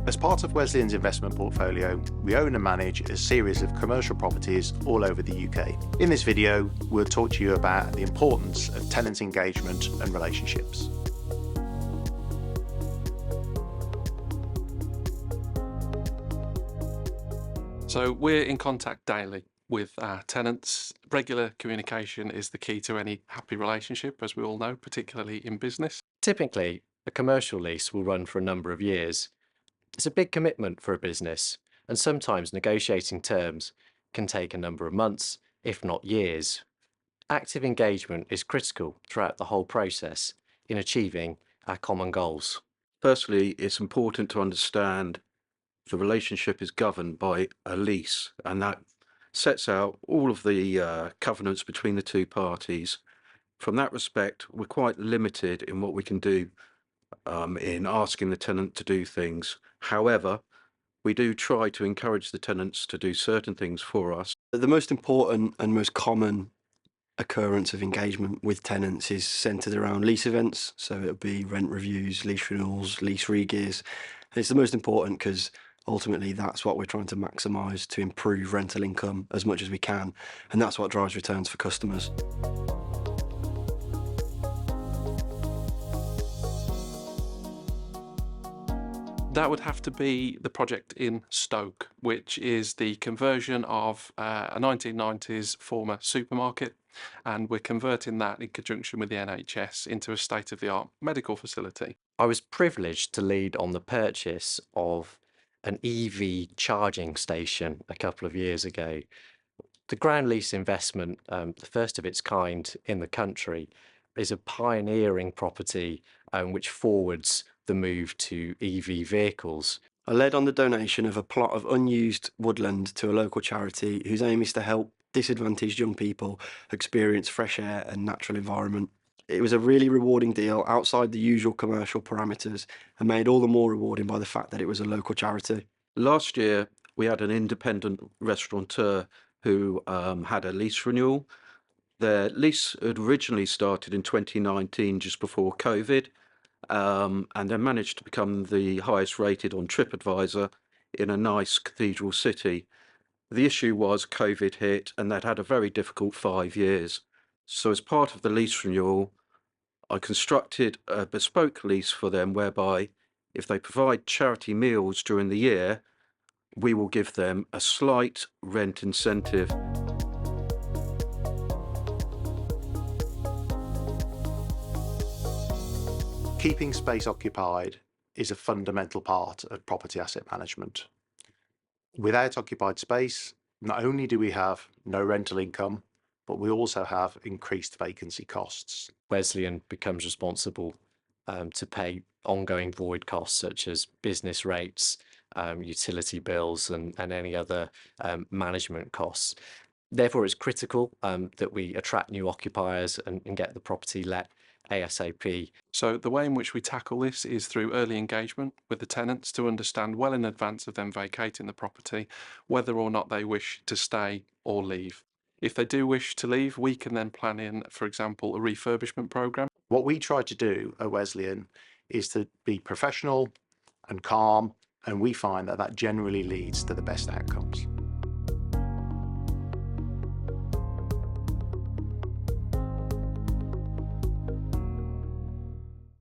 As part of Wesleyan's investment portfolio, we own and manage a series of commercial properties all over the UK. In this video, we'll talk to you about the importance of tenant engagement and relationships. So we're in contact daily with our tenants. Regular communication is the key to any happy relationship, as we all know, particularly in business. Typically, a commercial lease will run for a number of years. It's a big commitment for a business, and sometimes negotiating terms can take a number of months, if not years. Active engagement is critical throughout the whole process in achieving our common goals. Firstly, it's important to understand the relationship is governed by a lease, and that sets out all of the covenants between the two parties. From that respect, we're quite limited in what we can do in asking the tenant to do things. However, we do try to encourage the tenants to do certain things for us. The most important and most common occurrence of engagement with tenants is centred around lease events. So it'll be rent reviews, lease renewals, lease re-gears. It's the most important because ultimately that's what we're trying to maximise to improve rental income as much as we can, and that's what drives returns for customers. That would have to be the project in Stoke, which is the conversion of a 1990s former supermarket, and we're converting that in conjunction with the NHS into a state-of-the-art medical facility. I was privileged to lead on the purchase of an EV charging station a couple of years ago. The ground lease investment, the first of its kind in the country, is a pioneering property which forwards the move to EV vehicles. I led on the donation of a plot of unused woodland to a local charity whose aim is to help disadvantaged young people experience fresh air and natural environment. It was a really rewarding deal outside the usual commercial parameters and made all the more rewarding by the fact that it was a local charity. Last year, we had an independent restaurateur who had a lease renewal. Their lease had originally started in 2019, just before COVID, and they managed to become the highest rated on TripAdvisor in a nice cathedral city. The issue was COVID hit and they'd had a very difficult 5 years. So as part of the lease renewal, I constructed a bespoke lease for them whereby if they provide charity meals during the year, we will give them a slight rent incentive. Keeping space occupied is a fundamental part of property asset management. Without occupied space, not only do we have no rental income, but we also have increased vacancy costs. Wesleyan becomes responsible to pay ongoing void costs such as business rates, utility bills and any other management costs. Therefore, it's critical that we attract new occupiers and get the property let ASAP. So the way in which we tackle this is through early engagement with the tenants to understand well in advance of them vacating the property whether or not they wish to stay or leave. If they do wish to leave, we can then plan in, for example, a refurbishment programme. What we try to do at Wesleyan is to be professional and calm, and we find that that generally leads to the best outcome.